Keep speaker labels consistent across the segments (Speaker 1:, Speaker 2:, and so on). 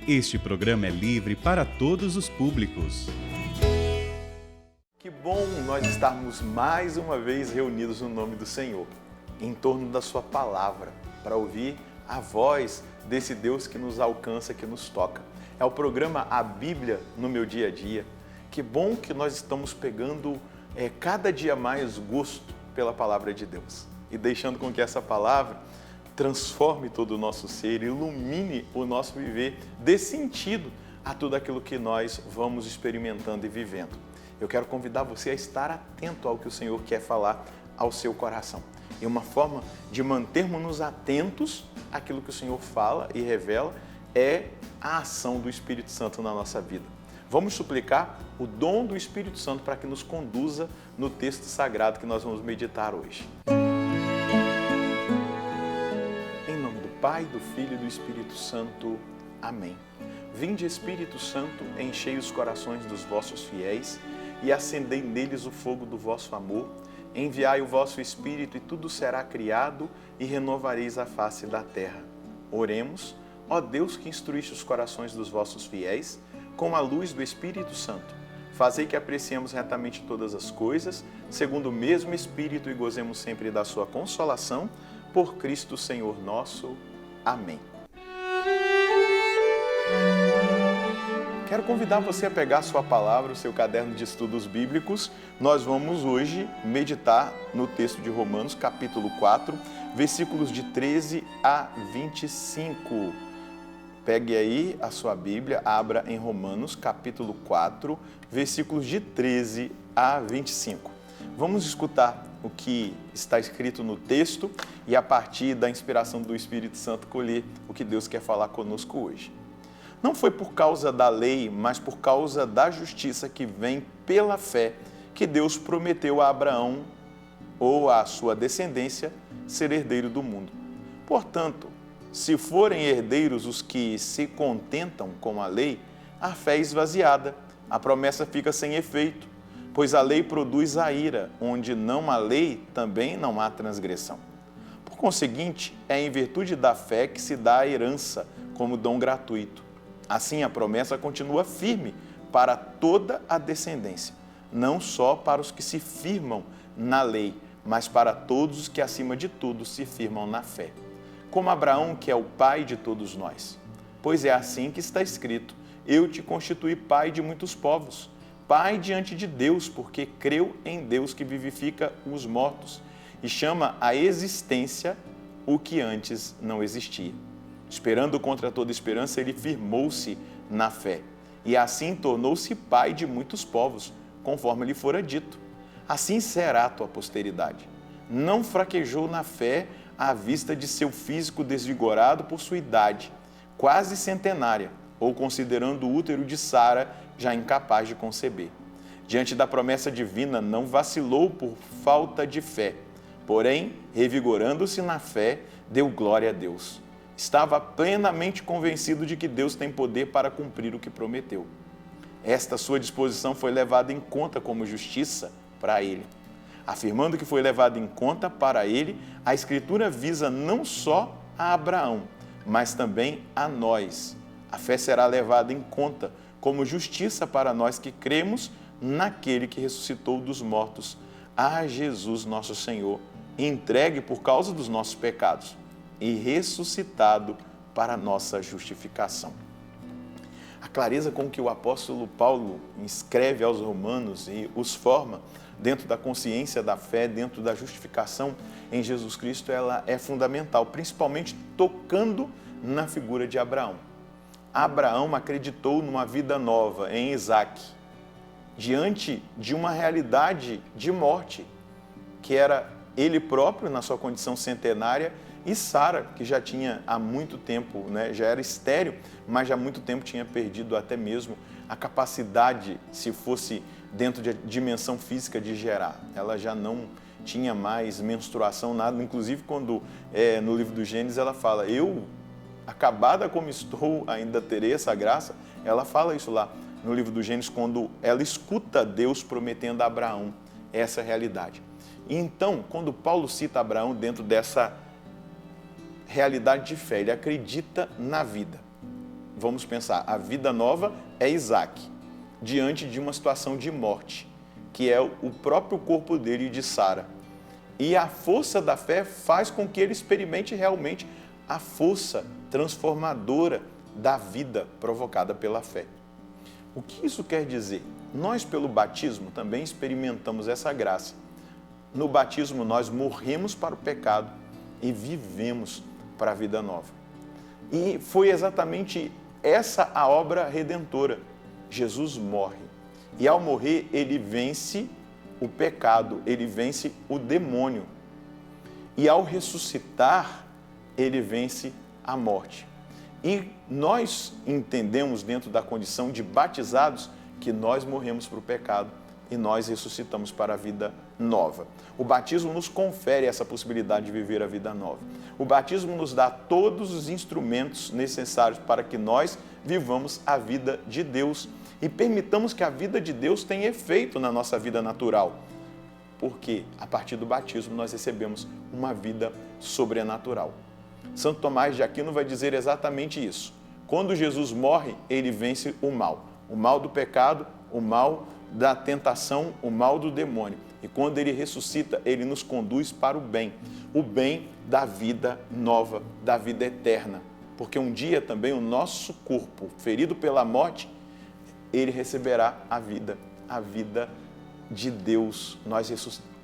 Speaker 1: Este programa é livre para todos os públicos.
Speaker 2: Que bom nós estarmos mais uma vez reunidos no nome do Senhor, em torno da sua palavra, para ouvir a voz desse Deus que nos alcança, que nos toca. É o programa A Bíblia no Meu Dia a Dia. Que bom que nós estamos pegando cada dia mais gosto pela palavra de Deus e deixando com que essa palavra transforme todo o nosso ser, ilumine o nosso viver, dê sentido a tudo aquilo que nós vamos experimentando e vivendo. Eu quero convidar você a estar atento ao que o Senhor quer falar ao seu coração. E uma forma de mantermos-nos atentos àquilo que o Senhor fala e revela é a ação do Espírito Santo na nossa vida. Vamos suplicar o dom do Espírito Santo para que nos conduza no texto sagrado que nós vamos meditar hoje. Em nome do Pai, do Filho e do Espírito Santo. Amém. Vinde, Espírito Santo, enchei os corações dos vossos fiéis e acendei neles o fogo do vosso amor. Enviai o vosso Espírito e tudo será criado e renovareis a face da terra. Oremos, ó Deus que instruíste os corações dos vossos fiéis, com a luz do Espírito Santo. Fazei que apreciemos retamente todas as coisas, segundo o mesmo Espírito e gozemos sempre da sua consolação, por Cristo Senhor nosso. Amém. Quero convidar você a pegar a sua palavra, o seu caderno de estudos bíblicos. Nós vamos hoje meditar no texto de Romanos, capítulo 4, versículos de 13 a 25. Pegue aí a sua Bíblia, abra em Romanos, capítulo 4, versículos de 13 a 25. Vamos escutar o que está escrito no texto e, a partir da inspiração do Espírito Santo, colher o que Deus quer falar conosco hoje. Não foi por causa da lei, mas por causa da justiça que vem pela fé que Deus prometeu a Abraão ou à sua descendência ser herdeiro do mundo. Portanto, se forem herdeiros os que se contentam com a lei, a fé é esvaziada, a promessa fica sem efeito, pois a lei produz a ira, onde não há lei, também não há transgressão. Por conseguinte, é em virtude da fé que se dá a herança como dom gratuito. Assim, a promessa continua firme para toda a descendência, não só para os que se firmam na lei, mas para todos os que, acima de tudo, se firmam na fé. Como Abraão, que é o pai de todos nós. Pois é assim que está escrito: eu te constituí pai de muitos povos, pai diante de Deus, porque creu em Deus que vivifica os mortos e chama à existência o que antes não existia. Esperando contra toda esperança, ele firmou-se na fé e assim tornou-se pai de muitos povos, conforme lhe fora dito. Assim será a tua posteridade. Não fraquejou na fé à vista de seu físico desvigorado por sua idade, quase centenária, ou considerando o útero de Sara já incapaz de conceber. Diante da promessa divina, não vacilou por falta de fé, porém, revigorando-se na fé, deu glória a Deus. Estava plenamente convencido de que Deus tem poder para cumprir o que prometeu. Esta sua disposição foi levada em conta como justiça para ele. Afirmando que foi levado em conta para ele, a Escritura visa não só a Abraão, mas também a nós. A fé será levada em conta como justiça para nós que cremos naquele que ressuscitou dos mortos, a Jesus nosso Senhor, entregue por causa dos nossos pecados e ressuscitado para a nossa justificação. A clareza com que o apóstolo Paulo escreve aos romanos e os forma dentro da consciência da fé, dentro da justificação em Jesus Cristo, ela é fundamental, principalmente tocando na figura de Abraão. Abraão acreditou numa vida nova em Isaque, diante de uma realidade de morte, que era ele próprio na sua condição centenária e Sara, que já tinha há muito tempo, já era estéril, mas já há muito tempo tinha perdido até mesmo a capacidade, se fosse dentro de dimensão física, de gerar. Ela já não tinha mais menstruação, nada. Inclusive, quando no livro do Gênesis ela fala, eu, acabada como estou, ainda terei essa graça. Ela fala isso lá no livro do Gênesis, quando ela escuta Deus prometendo a Abraão essa realidade. E então, quando Paulo cita Abraão dentro dessa realidade de fé, ele acredita na vida. vamos pensar, a vida nova é Isaac, diante de uma situação de morte, que é o próprio corpo dele e de Sara. E a força da fé faz com que ele experimente realmente a força transformadora da vida provocada pela fé. O que isso quer dizer? Nós, pelo batismo, também experimentamos essa graça. No batismo, nós morremos para o pecado e vivemos para a vida nova. E foi exatamente essa a obra redentora. Jesus morre. E ao morrer, ele vence o pecado, ele vence o demônio. E ao ressuscitar, ele vence a morte. E nós entendemos, dentro da condição de batizados, que nós morremos para o pecado e nós ressuscitamos para a vida nova. O batismo nos confere essa possibilidade de viver a vida nova. O batismo nos dá todos os instrumentos necessários para que nós vivamos a vida de Deus e permitamos que a vida de Deus tenha efeito na nossa vida natural. Porque a partir do batismo nós recebemos uma vida sobrenatural. Santo Tomás de Aquino vai dizer exatamente isso. Quando Jesus morre, ele vence o mal do pecado, o mal da tentação, o mal do demônio. E quando ele ressuscita, ele nos conduz para o bem da vida nova, da vida eterna. Porque um dia também o nosso corpo, ferido pela morte, ele receberá a vida de Deus. Nós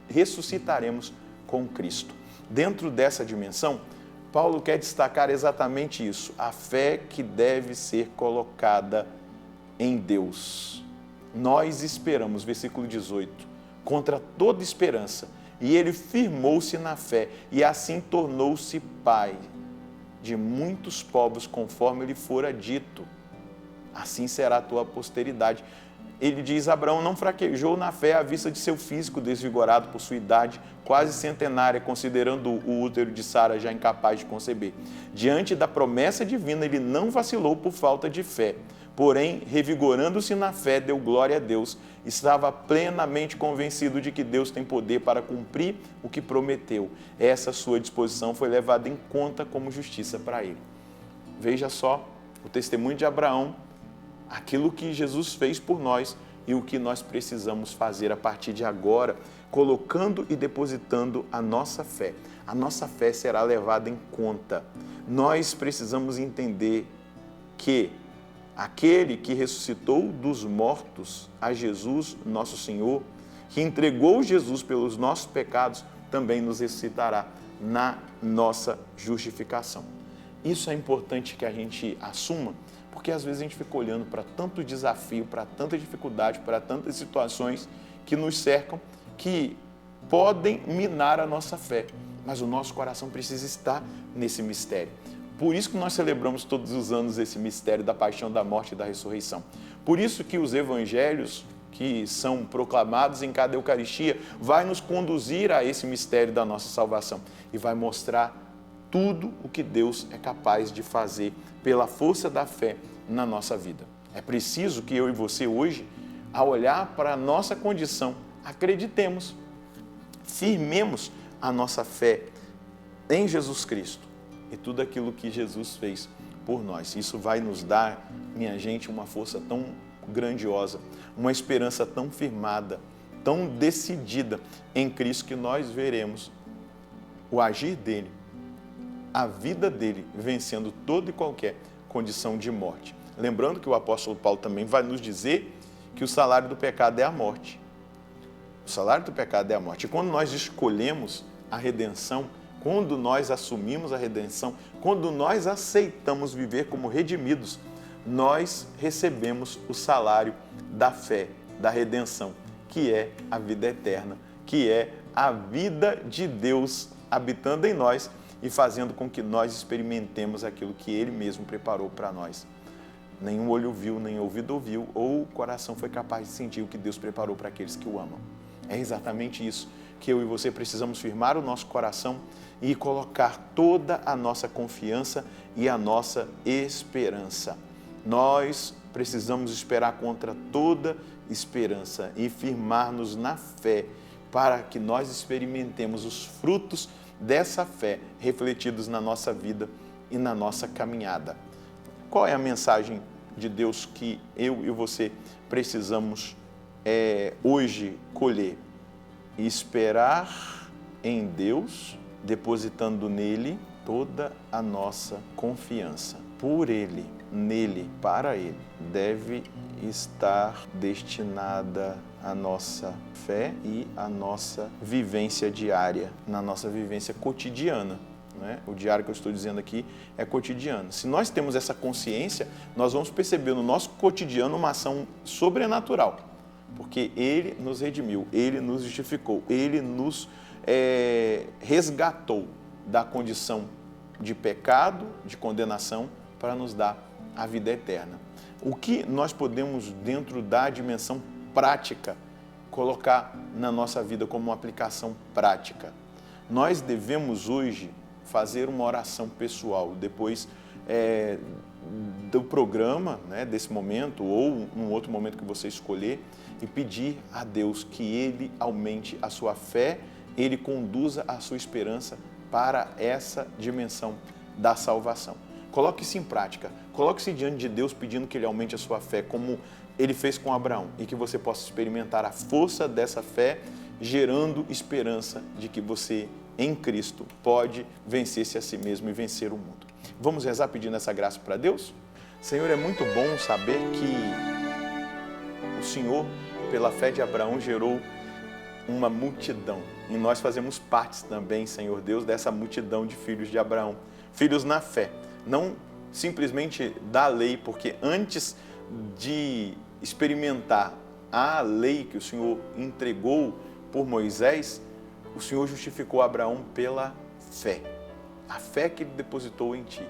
Speaker 2: ressuscitaremos com Cristo. Dentro dessa dimensão, Paulo quer destacar exatamente isso, a fé que deve ser colocada em Deus. Nós esperamos, versículo 18, contra toda esperança, e ele firmou-se na fé, e assim tornou-se pai de muitos povos, conforme lhe fora dito. Assim será a tua posteridade. Ele diz, Abraão não fraquejou na fé à vista de seu físico desvigorado por sua idade, quase centenária, considerando o útero de Sara já incapaz de conceber. Diante da promessa divina, ele não vacilou por falta de fé. Porém, revigorando-se na fé, deu glória a Deus. Estava plenamente convencido de que Deus tem poder para cumprir o que prometeu. Essa sua disposição foi levada em conta como justiça para ele. Veja só o testemunho de Abraão, aquilo que Jesus fez por nós e o que nós precisamos fazer a partir de agora, colocando e depositando a nossa fé. A nossa fé será levada em conta. Nós precisamos entender que aquele que ressuscitou dos mortos a Jesus, nosso Senhor, que entregou Jesus pelos nossos pecados, também nos ressuscitará na nossa justificação. Isso é importante que a gente assuma, porque às vezes a gente fica olhando para tanto desafio, para tanta dificuldade, para tantas situações que nos cercam, que podem minar a nossa fé. Mas o nosso coração precisa estar nesse mistério. Por isso que nós celebramos todos os anos esse mistério da paixão, da morte e da ressurreição. Por isso que os evangelhos que são proclamados em cada Eucaristia vai nos conduzir a esse mistério da nossa salvação e vai mostrar tudo o que Deus é capaz de fazer pela força da fé na nossa vida. É preciso que eu e você hoje, ao olhar para a nossa condição, acreditemos, firmemos a nossa fé em Jesus Cristo e tudo aquilo que Jesus fez por nós. Isso vai nos dar, minha gente, uma força tão grandiosa, uma esperança tão firmada, tão decidida em Cristo, que nós veremos o agir dele, a vida dele, vencendo toda e qualquer condição de morte. Lembrando que o apóstolo Paulo também vai nos dizer que o salário do pecado é a morte. O salário do pecado é a morte. E quando nós escolhemos a redenção, quando nós assumimos a redenção, quando nós aceitamos viver como redimidos, nós recebemos o salário da fé, da redenção, que é a vida eterna, que é a vida de Deus habitando em nós e fazendo com que nós experimentemos aquilo que Ele mesmo preparou para nós. Nenhum olho viu, nem ouvido ouviu, ou o coração foi capaz de sentir o que Deus preparou para aqueles que o amam. É exatamente isso que eu e você precisamos firmar o nosso coração e colocar toda a nossa confiança e a nossa esperança. Nós precisamos esperar contra toda esperança e firmar-nos na fé para que nós experimentemos os frutos dessa fé refletidos na nossa vida e na nossa caminhada. Qual é a mensagem de Deus que eu e você precisamos hoje colher? Esperar em Deus, depositando nele toda a nossa confiança. Por Ele, nele, para Ele, deve estar destinada a nossa fé e a nossa vivência diária, na nossa vivência cotidiana. Né? O diário que eu estou dizendo aqui é cotidiano. Se nós temos essa consciência, nós vamos perceber no nosso cotidiano uma ação sobrenatural, porque Ele nos redimiu, Ele nos justificou, Ele nos resgatou da condição de pecado, de condenação, para nos dar a vida eterna. O que nós podemos, dentro da dimensão prática, colocar na nossa vida como uma aplicação prática? Nós devemos hoje fazer uma oração pessoal, depois do programa, né, desse momento, ou num outro momento que você escolher, e pedir a Deus que Ele aumente a sua fé, Ele conduza a sua esperança para essa dimensão da salvação. Coloque-se em prática, coloque-se diante de Deus pedindo que Ele aumente a sua fé, como Ele fez com Abraão, e que você possa experimentar a força dessa fé, gerando esperança de que você, em Cristo, pode vencer-se a si mesmo e vencer o mundo. Vamos rezar pedindo essa graça para Deus? Senhor, é muito bom saber que o Senhor, pela fé de Abraão, gerou uma multidão. E nós fazemos parte também, Senhor Deus, dessa multidão de filhos de Abraão. Filhos na fé, não simplesmente da lei, porque antes de experimentar a lei que o Senhor entregou por Moisés, o Senhor justificou Abraão pela fé. A fé que Ele depositou em ti.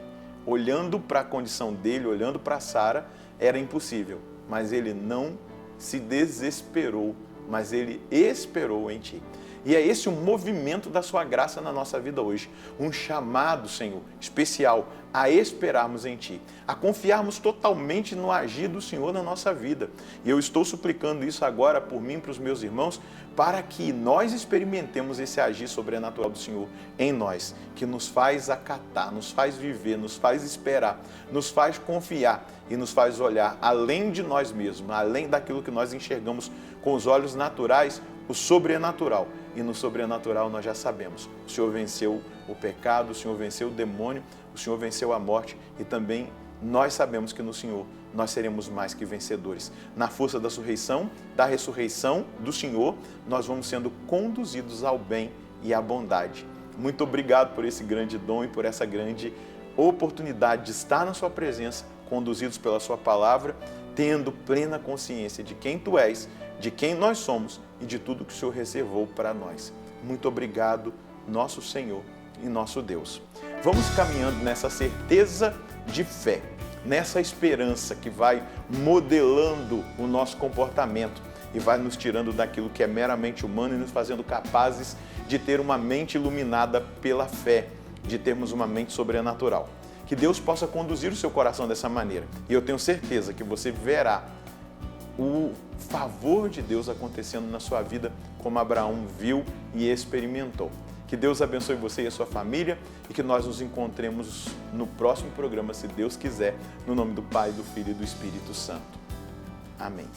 Speaker 2: Olhando para a condição dele, olhando para Sara, era impossível, mas ele não se desesperou, mas ele esperou em ti. E é esse o movimento da sua graça na nossa vida hoje. Um chamado, Senhor, especial a esperarmos em Ti, a confiarmos totalmente no agir do Senhor na nossa vida. E eu estou suplicando isso agora por mim e para os meus irmãos, para que nós experimentemos esse agir sobrenatural do Senhor em nós, que nos faz acatar, nos faz viver, nos faz esperar, nos faz confiar e nos faz olhar além de nós mesmos, além daquilo que nós enxergamos com os olhos naturais, o sobrenatural. E no sobrenatural nós já sabemos, o Senhor venceu o pecado, o Senhor venceu o demônio, o Senhor venceu a morte e também nós sabemos que no Senhor nós seremos mais que vencedores. Na força da ressurreição do Senhor, nós vamos sendo conduzidos ao bem e à bondade. Muito obrigado por esse grande dom e por essa grande oportunidade de estar na sua presença, conduzidos pela sua palavra, tendo plena consciência de quem Tu és, de quem nós somos e de tudo que o Senhor reservou para nós. Muito obrigado, nosso Senhor e nosso Deus. Vamos caminhando nessa certeza de fé, nessa esperança que vai modelando o nosso comportamento e vai nos tirando daquilo que é meramente humano e nos fazendo capazes de ter uma mente iluminada pela fé, de termos uma mente sobrenatural. Que Deus possa conduzir o seu coração dessa maneira. E eu tenho certeza que você verá o favor de Deus acontecendo na sua vida, como Abraão viu e experimentou. Que Deus abençoe você e a sua família e que nós nos encontremos no próximo programa, se Deus quiser, no nome do Pai, do Filho e do Espírito Santo. Amém.